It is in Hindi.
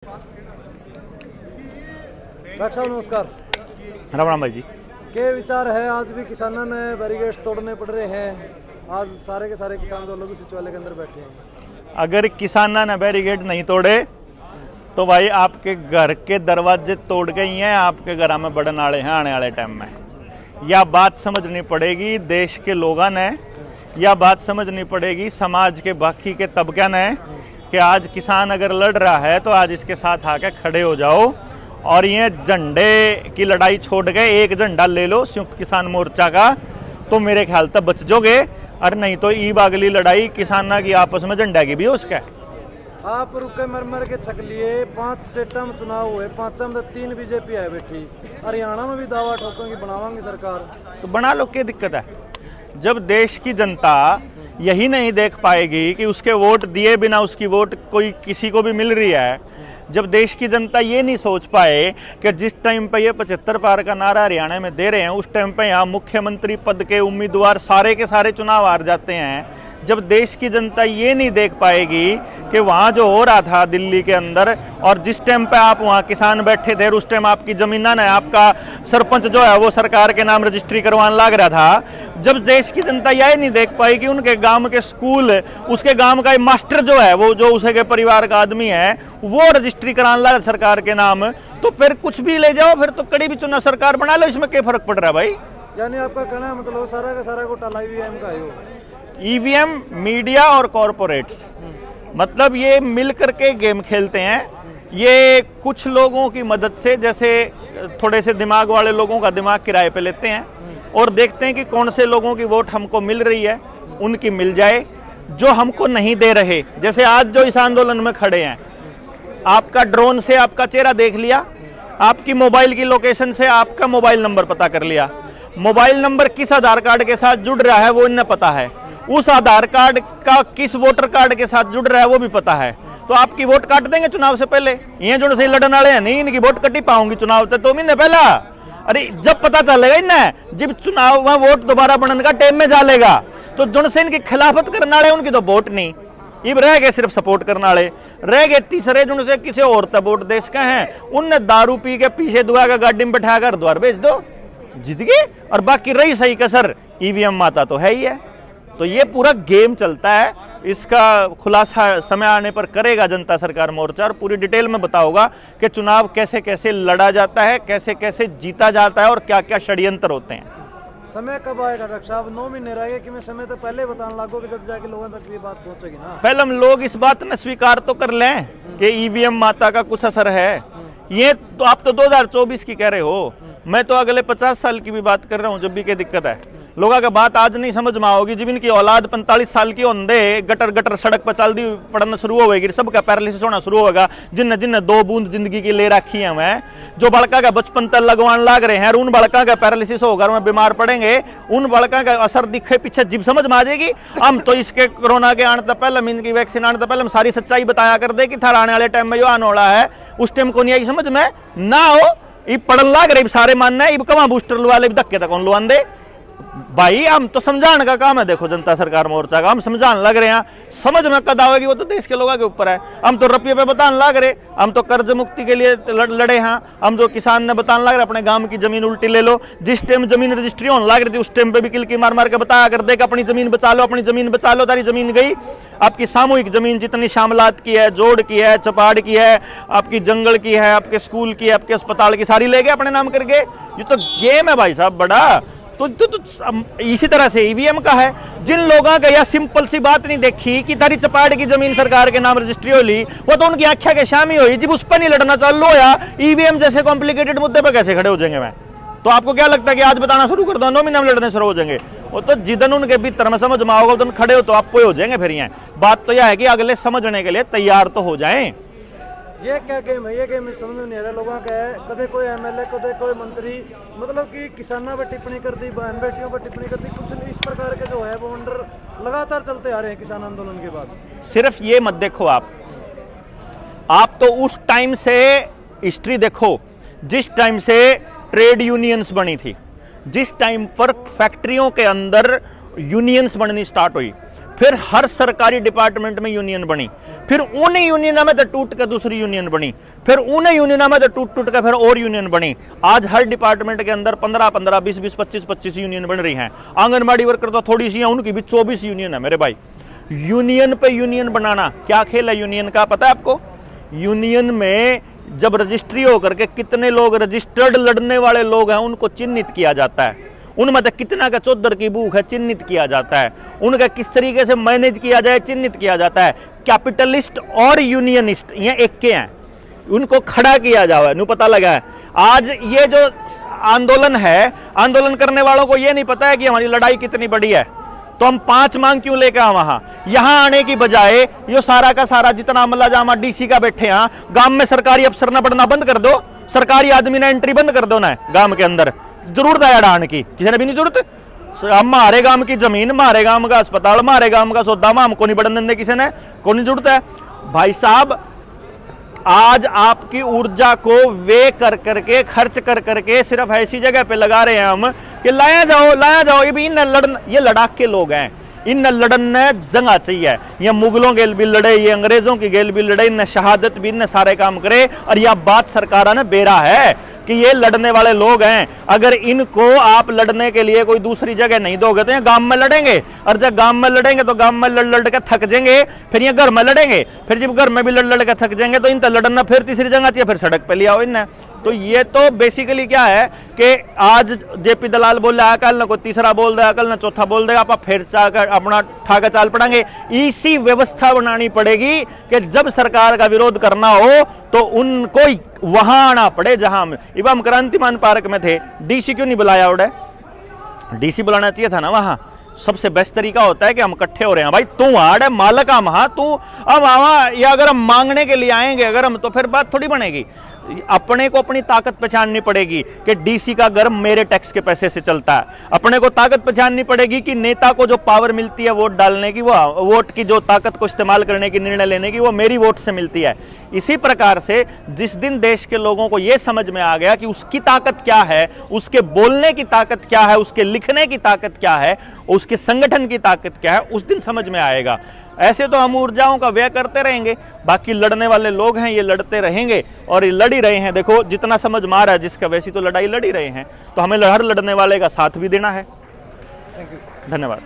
डॉक्टर साहब नमस्कार। राम राम भाई जी। क्या विचार है, आज भी किसानों ने बैरिकेड्स तोड़ने पड़ रहे हैं, आज सारे के सारे किसान जो लोग सचिवालय के अंदर बैठे हैं। अगर किसाना ने बैरिकेड नहीं तोड़े तो भाई आपके घर के दरवाजे तोड़ गई हैं, आपके घर में बढ़ने वाले हैं आने वाले टाइम में। यह बात समझनी पड़ेगी देश के लोगों ने, यह बात समझनी पड़ेगी समाज के बाकी के तबके ने कि आज किसान अगर लड़ रहा है तो आज इसके साथ आके खड़े हो जाओ और ये झंडे की लड़ाई छोड़ के एक झंडा ले लो संयुक्त किसान मोर्चा का, तो मेरे ख्याल तक बच जाओगे। और नहीं तो ई बागली लड़ाई किसाना की आपस में झंडा की भी हो उसका। आप रुके मर के छक लिए, 5 स्टेटा में चुनाव हुए, 5 में 3 बीजेपी है बैठी, हरियाणा में भी दावा ठोकेंगी बनावांगी सरकार, तो बना लो, क्या दिक्कत है। जब देश की जनता यही नहीं देख पाएगी कि उसके वोट दिए बिना उसकी वोट कोई किसी को भी मिल रही है, जब देश की जनता ये नहीं सोच पाए कि जिस टाइम पे ये 75 पार का नारा हरियाणा में दे रहे हैं उस टाइम पे यहाँ मुख्यमंत्री पद के उम्मीदवार सारे के सारे चुनाव हार जाते हैं, जब देश की जनता ये नहीं देख पाएगी कि वहाँ जो हो रहा था दिल्ली के अंदर और जिस टाइम पे आप वहाँ किसान बैठे थे उस टाइम आपकी जमीना ने आपका सरपंच जो है वो सरकार के नाम रजिस्ट्री करवाने लग रहा था, जब देश की जनता यह नहीं देख पाई कि उनके गांव के स्कूल, उसके गांव का मास्टर जो है वो जो उसके परिवार का आदमी है वो रजिस्ट्री कराने लगा सरकार के नाम, तो फिर कुछ भी ले जाओ, फिर तो कड़ी भी चुनाव सरकार बना लो, इसमें क्या फर्क पड़ रहा है भाई। यानी आपका कहना है मतलब सारा का सारा घोटाला ईवीएम का है। ईवीएम, मीडिया और कॉरपोरेट्स मतलब ये मिल करके गेम खेलते हैं। ये कुछ लोगों की मदद से, जैसे थोड़े से दिमाग वाले लोगों का दिमाग किराए पे लेते हैं और देखते हैं कि कौन से लोगों की वोट हमको मिल रही है, उनकी मिल जाए। जो हमको नहीं दे रहे, जैसे आज जो इस आंदोलन में खड़े हैं, आपका ड्रोन से आपका चेहरा देख लिया, आपकी मोबाइल की लोकेशन से आपका मोबाइल नंबर पता कर लिया, मोबाइल नंबर किस आधार कार्ड के साथ जुड़ रहा है वो इन्हें पता है, उस आधार कार्ड का किस वोटर कार्ड के साथ जुड़ रहा है वो भी पता है, तो आपकी वोट काट देंगे चुनाव से पहले। ये जो सही लड़ने वाले हैं नहीं, इनकी वोट कटी पाऊंगी चुनाव तक 2 महीने पहला। अरे जब पता चलेगा इन्हें, जब चुनाव में वोट दोबारा बनने का टाइम में जालेगा, तो जो से इनकी खिलाफत करने वाले उनकी तो वोट नहीं, इब रह गए सिर्फ सपोर्ट करने वाले, रह गए तीसरे जो से किसी और तक वोट देश का है, उनने दारू पी के पीछे दुआ का गाड़ी में बैठा कर द्वार भेज दो, जीत गए। और बाकी रही सही कसर, ईवीएम माता तो है ही है। तो ये पूरा गेम चलता है, इसका खुलासा समय आने पर करेगा जनता सरकार मोर्चा और पूरी डिटेल में बताओगा कि चुनाव कैसे कैसे लड़ा जाता है, कैसे कैसे जीता जाता है और क्या क्या षड्यंत्र होते हैं। समय कब आएगा डॉक्टर साहब? 9 महीने रह गए कि मैं समय तो पहले बताने लागो कि जब जाके लोगों तक ये बात पहुंचेगी ना। पहले हम लोग इस बात ने स्वीकार तो कर लें कि ईवीएम माता का कुछ असर है। ये तो आप तो 2024 की कह रहे हो, मैं तो अगले 50 साल की भी बात कर रहा हूँ, जब भी क्या दिक्कत है। लोगों का बात आज नहीं समझ में आओगी, जब इनकी औलाद 45 साल की होंदे गटर गटर सड़क पर चल दी पड़ना शुरू होगी, सबका पैरालिसिस होना शुरू होगा, जिन 2 बूंद जिंदगी की ले रखी है मैं, जो बड़का का बचपन तक लगवान लाग रहे हैं, उन बड़का का पैरालिसिस होगा, में बीमार पड़ेंगे, उन बड़का का असर दिखे पीछे जिब समझ में आ जाएगी। हम तो इसके कोरोना के आने तक पहले, इनकी वैक्सीन आने तक पहले हम सारी सच्चाई बताया कर दे कि थार आने वाले टाइम में जो आने वाला है उस टाइम को नहीं आई समझ में ना हो, इब पड़न लाग रहे सारे मानना है, इब कमा बूस्टर वाले धक्के तक कौन लुआन दे भाई। हम तो समझाने का काम है, देखो जनता सरकार मोर्चा का हम समझाने लग रहे हैं, समझ में कद आवेगी वो तो देश के लोगों के ऊपर है। हम तो रुपये पे बताने लग रहे, हम तो कर्ज मुक्ति के लिए लड़े हैं, हम जो किसान ने बताने लग रहे अपने गांव की जमीन उल्टी ले लो, जिस टाइम जमीन रजिस्ट्री होने लग रही थी उस टाइम पे भी किलकी मार मार के बताया कर दे कि अपनी जमीन बचा लो, अपनी जमीन बचा लो। तारी जमीन गई, आपकी सामूहिक जमीन जितनी शामलात की है, जोड़ की है, चपाड़ की है, आपकी जंगल की है, आपके स्कूल की है, आपके अस्पताल की, सारी ले गए अपने नाम करके। ये तो गेम है भाई साहब बड़ा। तो इसी तरह से ईवीएम का है, जिन लोगों का यह सिंपल सी बात नहीं देखी कि तारी चपाड़ की जमीन सरकार के नाम रजिस्ट्री हो ली, वो तो उनकी आख्या के शामी हुई, जब उस पर नहीं लड़ना चालू होया, ईवीएम जैसे कॉम्प्लिकेटेड मुद्दे पर कैसे खड़े हो जाएंगे। मैं तो आपको क्या लगता है कि आज बताना शुरू कर दो 9 महीने में लड़ने शुरू हो जाएंगे? वो तो जिदन उनके भीतर में समझ में आओगे उदन खड़े हो तो आपको हो जाएंगे। फिर यहाँ बात तो यह है कि अगले समझने के लिए तैयार तो हो जाएं। ये क्या गेम है? ये गेम समझ में नहीं आ रहा लोगों का है। कदे कोई एमएलए, कदे कोई मंत्री, मतलब कि किसानों पर टिप्पणी कर दी, बहन बेटियों पर टिप्पणी कर दी, कुछ इस प्रकार के जो है वो अंडर लगातार चलते आ रहे हैं किसान आंदोलन के बाद। सिर्फ ये मत देखो आप तो उस टाइम से हिस्ट्री देखो, जिस टाइम से ट्रेड यूनियंस बनी थी, जिस टाइम पर फैक्ट्रियों के अंदर यूनियंस बननी स्टार्ट हुई, फिर हर सरकारी डिपार्टमेंट में यूनियन बनी, फिर उन्हीं यूनियन में तो टूट के दूसरी यूनियन बनी, फिर उन्हीं यूनियन में तो टूट के फिर और यूनियन बनी। आज हर डिपार्टमेंट के अंदर 15-15, 20-20, 25-25 यूनियन बन रही हैं। आंगनबाड़ी वर्कर तो थोड़ी सी है, उनकी भी 24 यूनियन है मेरे भाई। यूनियन पे यूनियन बनाना क्या खेल है यूनियन का, पता है आपको? यूनियन में जब रजिस्ट्री होकर के कितने लोग रजिस्टर्ड लड़ने वाले लोग हैं उनको चिन्हित किया जाता है, उनमें तो कितना का चौधर की भूख है चिन्हित किया जाता है, उनका किस तरीके से मैनेज किया जाए चिन्हित किया जाता है। कैपिटलिस्ट और यूनियनिस्ट ये एक के हैं, उनको खड़ा किया जाए नु पता लगा है। आज ये जो आंदोलन है, आंदोलन करने वालों को ये नहीं पता है कि हमारी लड़ाई कितनी बड़ी है, तो हम 5 मांग क्यों लेकर आए वहां? यहां आने की बजाय ये सारा का सारा जितना अमला जामा डीसी का बैठे हैं, गांव में सरकारी अफसर ना बढ़ना बंद कर दो, सरकारी आदमी ना एंट्री बंद कर दो ना गांव के अंदर। जरूरत है अड़ान की, किसी ने भी नहीं जरूरत। हमारे गांव की जमीन, हमारे गांव का अस्पताल, हमारे गांव का सौदा में हमको नहीं बढ़न देंगे किसी ने, कोई नहीं जरूरत है भाई साहब। आज आपकी ऊर्जा को वे कर करके खर्च कर करके सिर्फ ऐसी जगह पे लगा रहे हैं हम कि लाया जाओ ये भी इन लड़न, ये लड़ाक के लोग हैं, इन लड़न जंगा चाहिए। ये मुगलों के भी लड़े, ये अंग्रेजों की गेल भी लड़े, इन शहादत भी इन सारे काम करे। और यह बात सरकार ने बेरा है कि ये लड़ने वाले लोग हैं, अगर इनको आप लड़ने के लिए कोई दूसरी जगह नहीं दोगे तो ये गांव में लड़ेंगे, और जब गांव में लड़ेंगे तो गांव में लड़ के थक जाएंगे, फिर ये घर में लड़ेंगे, फिर जब घर में भी लड़ के थक जाएंगे तो इन लड़ना फिर तीसरी जगह चाहिए, फिर सड़क पे लिया हो इन। तो ये तो बेसिकली क्या है कि आज जेपी दलाल बोल रहा है, कल ना कोई तीसरा बोल देगा, कल ना चौथा बोल देगा, आप फिर अपना ठाका चाल पड़ेंगे। इसी व्यवस्था बनानी पड़ेगी कि जब सरकार का विरोध करना हो तो उनको वहां आना पड़े जहां हम क्रांतिमान पार्क में थे। डीसी क्यों नहीं बुलाया? उड़े डीसी बुलाना चाहिए था ना वहां। सबसे बेस्ट तरीका होता है कि हम इकट्ठे हो रहे हैं भाई, तू आड़ मालक हम, हाँ तू अब आवा, या अगर हम मांगने के लिए आएंगे अगर हम, तो फिर बात थोड़ी बनेगी। अपने को अपनी ताकत पहचाननी पड़ेगी कि डीसी का घर मेरे टैक्स के पैसे से चलता है। अपने को ताकत पहचाननी पड़ेगी कि नेता को जो पावर मिलती है वोट डालने की, वो वोट की जो ताकत को इस्तेमाल करने की, निर्णय लेने की, वो मेरी वोट से मिलती है। इसी प्रकार से जिस दिन देश के लोगों को यह समझ में आ गया कि उसकी ताकत क्या है, उसके बोलने की ताकत क्या है, उसके लिखने की ताकत क्या है, उसके संगठन की ताकत क्या है, उस दिन समझ में आएगा। ऐसे तो हम ऊर्जाओं का व्यय करते रहेंगे, बाकी लड़ने वाले लोग हैं ये लड़ते रहेंगे और ये लड़ ही रहे हैं। देखो जितना समझ में आ रहा है जिसका, वैसी तो लड़ाई लड़ ही रहे हैं, तो हमें हर लड़ने वाले का साथ भी देना है। थैंक यू, धन्यवाद।